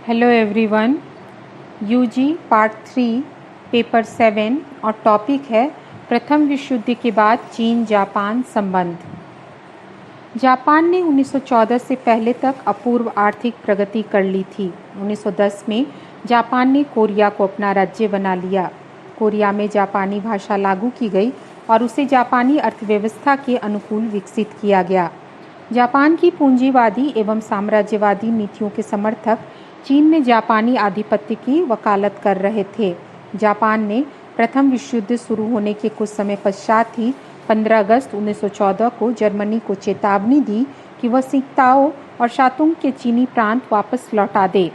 Hello everyone. UG part 3 paper 7 और topic है प्रथम विश्व युद्ध के बाद चीन जापान संबंध। जापान ने 1914 से पहले तक अपूर्व आर्थिक प्रगति कर ली थी। 1910 में जापान ने कोरिया को अपना राज्य बना लिया। कोरिया में जापानी भाषा लागू की गई और उसे जापानी अर्थव्यवस्था के अनुकूल विकसित किया गया। जापान की पूंजीवादी एवं साम्राज्यवादी नीतियों के समर्थक चीन में जापानी आधिपत्य की वकालत कर रहे थे। जापान ने प्रथम विश्व युद्ध शुरू होने के कुछ समय पश्चात ही 15 अगस्त 1914 को जर्मनी को चेतावनी दी कि वह सिंगताओ और शातुंग के चीनी प्रांत वापस लौटा दे।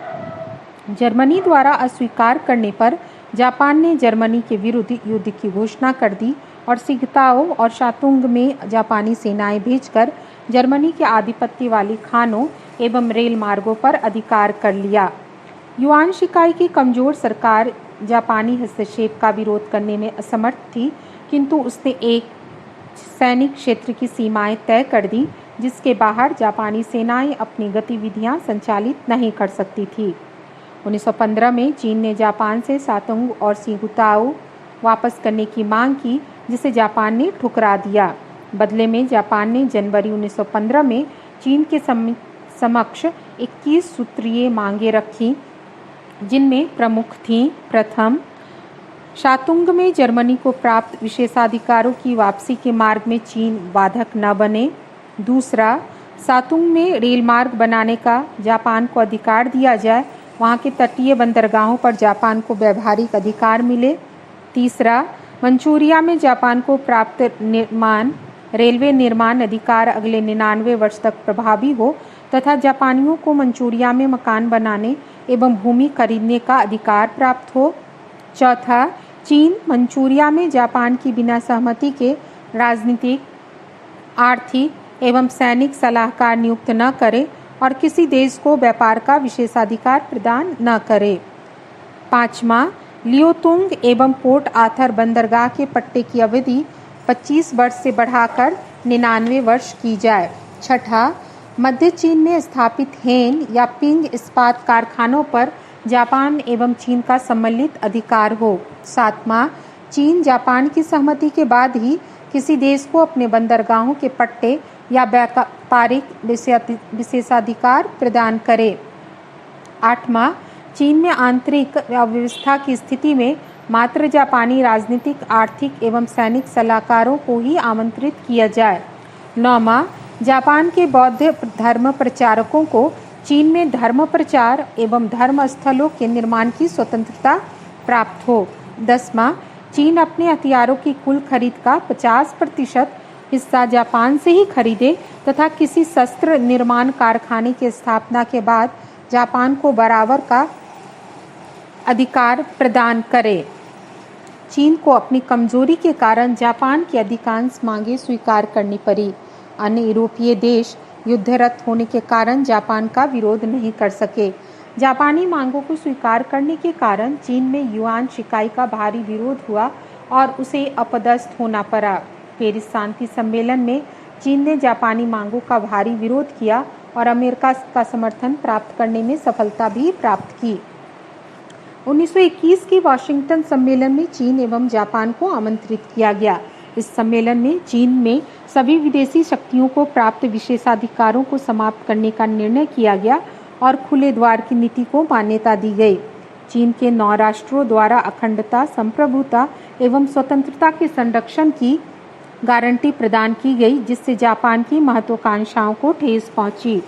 जर्मनी द्वारा अस्वीकार करने पर जापान ने जर्मनी के विरुद्ध युद्ध की घोषणा कर दी और सिंगताओ और शातुंग में जापानी सेनाएं भेजकर जर्मनी के आधिपत्य वाली खानों एवं रेल मार्गों पर अधिकार कर लिया। युआन शिकाई की कमजोर सरकार जापानी हस्तक्षेप का विरोध करने में असमर्थ थी, किंतु उसने एक सैनिक क्षेत्र की सीमाएं तय कर दी जिसके बाहर जापानी सेनाएं अपनी गतिविधियां संचालित नहीं कर सकती थी। 1915 में चीन ने जापान से शातुंग और सिंगताओ वापस करने की मांग की, जिसे जापान ने ठुकरा दिया। बदले में जापान ने जनवरी 1915 में चीन के समक्ष 21 सूत्रीय मांगें रखी, जिनमें प्रमुख थीं: प्रथम, शातुंग में जर्मनी को प्राप्त विशेषाधिकारों की वापसी के मार्ग में चीन बाधक न बने। दूसरा, शातुंग में रेल मार्ग बनाने का जापान को अधिकार दिया जाए, वहां के तटीय बंदरगाहों पर जापान को व्यावहारिक अधिकार मिले। तीसरा, मंचूरिया में जापान को प्राप्त रेलवे निर्माण अधिकार अगले 99 वर्ष तक प्रभावी हो तथा जापानियों को मंचूरिया में मकान बनाने एवं भूमि खरीदने का अधिकार प्राप्त हो। चौथा, चीन मंचूरिया में जापान की बिना सहमति के राजनीतिक, आर्थिक एवं सैनिक सलाहकार नियुक्त न करे और किसी देश को व्यापार का विशेषाधिकार प्रदान न करे। पांचवा, लियोतुंग एवं पोर्ट आर्थर बंदरगाह के पट्टे की अवधि 25 वर्ष से बढ़ाकर 99 वर्ष की जाए। छठा, मध्य चीन में स्थापित हेन या पिंग इस्पात कारखानों पर जापान एवं चीन का सम्मिलित अधिकार हो। सातवां, चीन जापान की सहमति के बाद ही किसी देश को अपने बंदरगाहों के पट्टे या व्यापारिक विशेषाधिकार प्रदान करे। आठवां, चीन में आंतरिक अव्यवस्था की स्थिति में मात्र जापानी राजनीतिक, आर्थिक एवं सैनिक सलाहकारों को ही आमंत्रित किया जाए। नौवां, जापान के बौद्ध धर्म प्रचारकों को चीन में धर्म प्रचार एवं धर्म स्थलों के निर्माण की स्वतंत्रता प्राप्त हो। 10वां, चीन अपने हथियारों की कुल खरीद का 50% हिस्सा जापान से ही खरीदे तथा किसी शस्त्र निर्माण कारखाने की स्थापना के बाद जापान को बराबर का अधिकार प्रदान करे। चीन को अपनी कमजोरी के कारण जापान की अधिकांश मांगें स्वीकार करनी पड़ी। अन्य यूरोपीय देश युद्धरत होने के कारण जापान का विरोध नहीं कर सके। जापानी मांगों को स्वीकार करने के कारण चीन में युआन शिकाई का भारी विरोध हुआ और उसे अपदस्थ होना पड़ा। पेरिस शांति सम्मेलन में चीन ने जापानी मांगों का भारी विरोध किया और अमेरिका का समर्थन प्राप्त करने में सफलता भी प्राप्त की। 1921 के वाशिंगटन सम्मेलन में चीन एवं जापान को आमंत्रित किया गया। इस सम्मेलन में चीन में सभी विदेशी शक्तियों को प्राप्त विशेषाधिकारों को समाप्त करने का निर्णय किया गया और खुले द्वार की नीति को मान्यता दी गई। चीन के 9 राष्ट्रों द्वारा अखंडता, संप्रभुता एवं स्वतंत्रता के संरक्षण की गारंटी प्रदान की गई, जिससे जापान की महत्वाकांक्षाओं को ठेस पहुंची।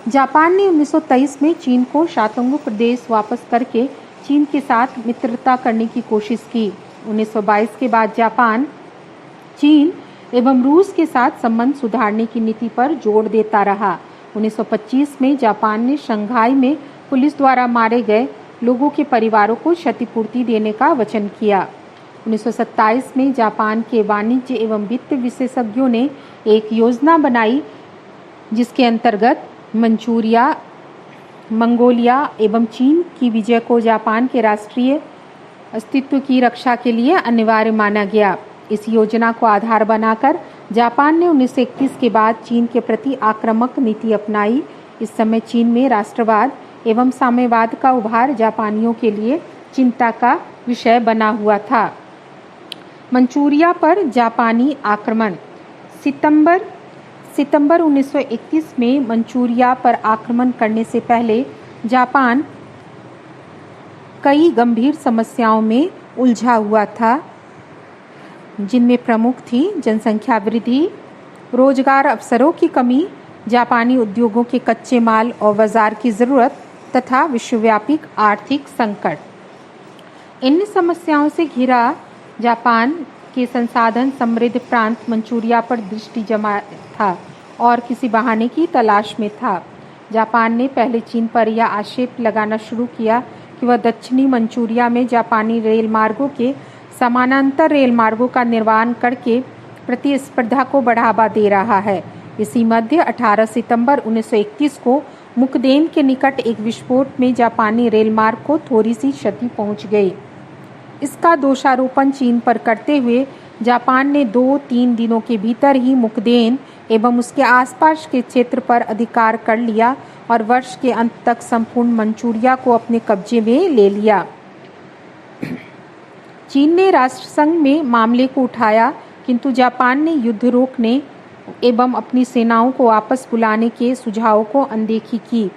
जापान ने 1923 में चीन को शातुंग प्रदेश वापस करके चीन के साथ मित्रता करने की कोशिश की। 1922 के बाद जापान चीन एवं रूस के साथ संबंध सुधारने की नीति पर जोर देता रहा। 1925 में जापान ने शंघाई में पुलिस द्वारा मारे गए लोगों के परिवारों को क्षतिपूर्ति देने का वचन किया। 1927 में जापान के वाणिज्य एवं वित्त विशेषज्ञों ने एक योजना बनाई, जिसके अंतर्गत मंचूरिया, मंगोलिया एवं चीन की विजय को जापान के राष्ट्रीय अस्तित्व की रक्षा के लिए अनिवार्य माना गया। इस योजना को आधार बनाकर जापान ने 1921 के बाद चीन के प्रति आक्रामक नीति अपनाई। इस समय चीन में राष्ट्रवाद एवं साम्यवाद का उभार जापानियों के लिए चिंता का विषय बना हुआ था। मंचूरिया पर जापानी आक्रमण। सितंबर 1931 में मंचूरिया पर आक्रमण करने से पहले जापान कई गंभीर समस्याओं में उलझा हुआ था, जिनमें प्रमुख थी जनसंख्या वृद्धि, रोजगार अवसरों की कमी, जापानी उद्योगों के कच्चे माल और बाजार की ज़रूरत तथा विश्वव्यापी आर्थिक संकट। इन समस्याओं से घिरा जापान के संसाधन समृद्ध प्रांत मंचूरिया पर दृष्टि जमा था और किसी बहाने की तलाश में था। जापान ने पहले चीन पर यह आक्षेप लगाना शुरू किया कि वह दक्षिणी मंचूरिया में जापानी रेल मार्गों के समानांतर रेल मार्गों का निर्माण करके प्रतिस्पर्धा को बढ़ावा दे रहा है। इसी मध्य 18 सितंबर 1931 को मुकदेन के निकट एक विस्फोट में जापानी रेल मार्ग को थोड़ी सी क्षति पहुंच गई। इसका दोषारोपण चीन पर करते हुए जापान ने 2-3 दिनों के भीतर ही मुकदेन एवं उसके आसपास के क्षेत्र पर अधिकार कर लिया और वर्ष के अंत तक संपूर्ण मंचूरिया को अपने कब्जे में ले लिया। चीन ने राष्ट्रसंघ में मामले को उठाया, किंतु जापान ने युद्ध रोकने एवं अपनी सेनाओं को वापस बुलाने के सुझावों को अनदेखी की।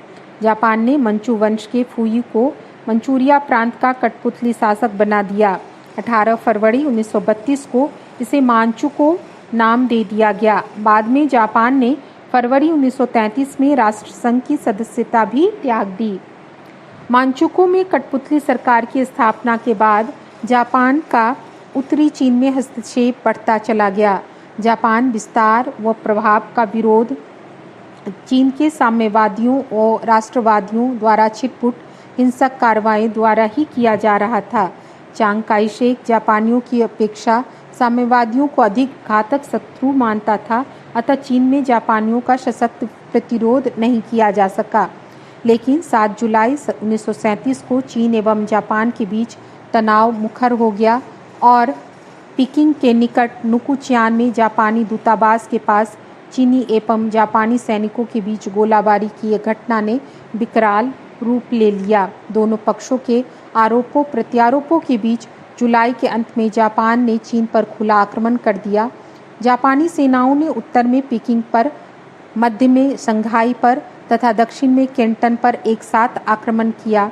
जापान ने मंचू वंश के फुई को मंचूरिया प्रांत का कठपुतली शासक बना दिया। 18 फरवरी 1932 को इसे मांचुको नाम दे दिया गया। बाद में जापान ने फरवरी 1933 में राष्ट्रसंघ की सदस्यता भी त्याग दी। मांचुको में कठपुतली सरकार की स्थापना के बाद जापान का उत्तरी चीन में हस्तक्षेप बढ़ता चला गया। जापान विस्तार व प्रभाव का विरोध चीन के साम्यवादियों और राष्ट्रवादियों द्वारा छिटपुट हिंसक कार्रवाई द्वारा ही किया जा रहा था। चांग काई शेक जापानियों की अपेक्षा साम्यवादियों को अधिक घातक शत्रु मानता था, अतः चीन में जापानियों का सशक्त प्रतिरोध नहीं किया जा सका। लेकिन 7 जुलाई 1937 को चीन एवं जापान के बीच तनाव मुखर हो गया और पीकिंग के निकट नुकुचियान में जापानी दूतावास के पास चीनी एवं जापानी सैनिकों के बीच गोलाबारी की एक घटना ने विकराल रूप ले लिया। दोनों पक्षों के आरोपों प्रत्यारोपों के बीच जुलाई के अंत में जापान ने चीन पर खुला आक्रमण कर दिया। जापानी सेनाओं ने उत्तर में पीकिंग पर, मध्य में संघाई पर तथा दक्षिण में केंटन पर एक साथ आक्रमण किया।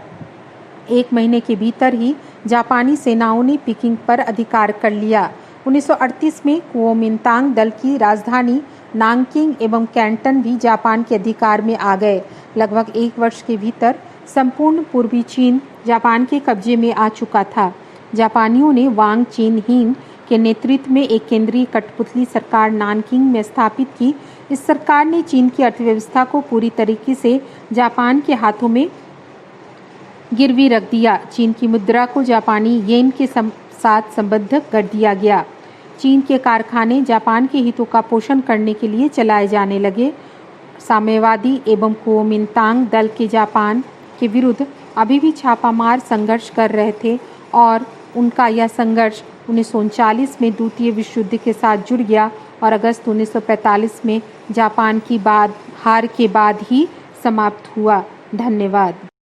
1 महीने के भीतर ही जापानी सेनाओं ने पीकिंग पर अधिकार कर लिया। 1938 में कुओमिंतांग दल की राजधानी नानकिंग एवं कैंटन भी जापान के अधिकार में आ गए। लगभग 1 वर्ष के भीतर संपूर्ण पूर्वी चीन जापान के कब्जे में आ चुका था। जापानियों ने वांग चीन हिंग के नेतृत्व में एक केंद्रीय कठपुतली सरकार नानकिंग में स्थापित की। इस सरकार ने चीन की अर्थव्यवस्था को पूरी तरीके से जापान के हाथों में गिरवी रख दिया। चीन की मुद्रा को जापानी येन के साथ संबद्ध कर दिया गया। चीन के कारखाने जापान के हितों का पोषण करने के लिए चलाए जाने लगे। साम्यवादी एवं कुओमिंतांग दल के जापान के विरुद्ध अभी भी छापामार संघर्ष कर रहे थे और उनका यह संघर्ष 1939 में द्वितीय विश्व युद्ध के साथ जुड़ गया और अगस्त 1945 में जापान की हार के बाद ही समाप्त हुआ। धन्यवाद।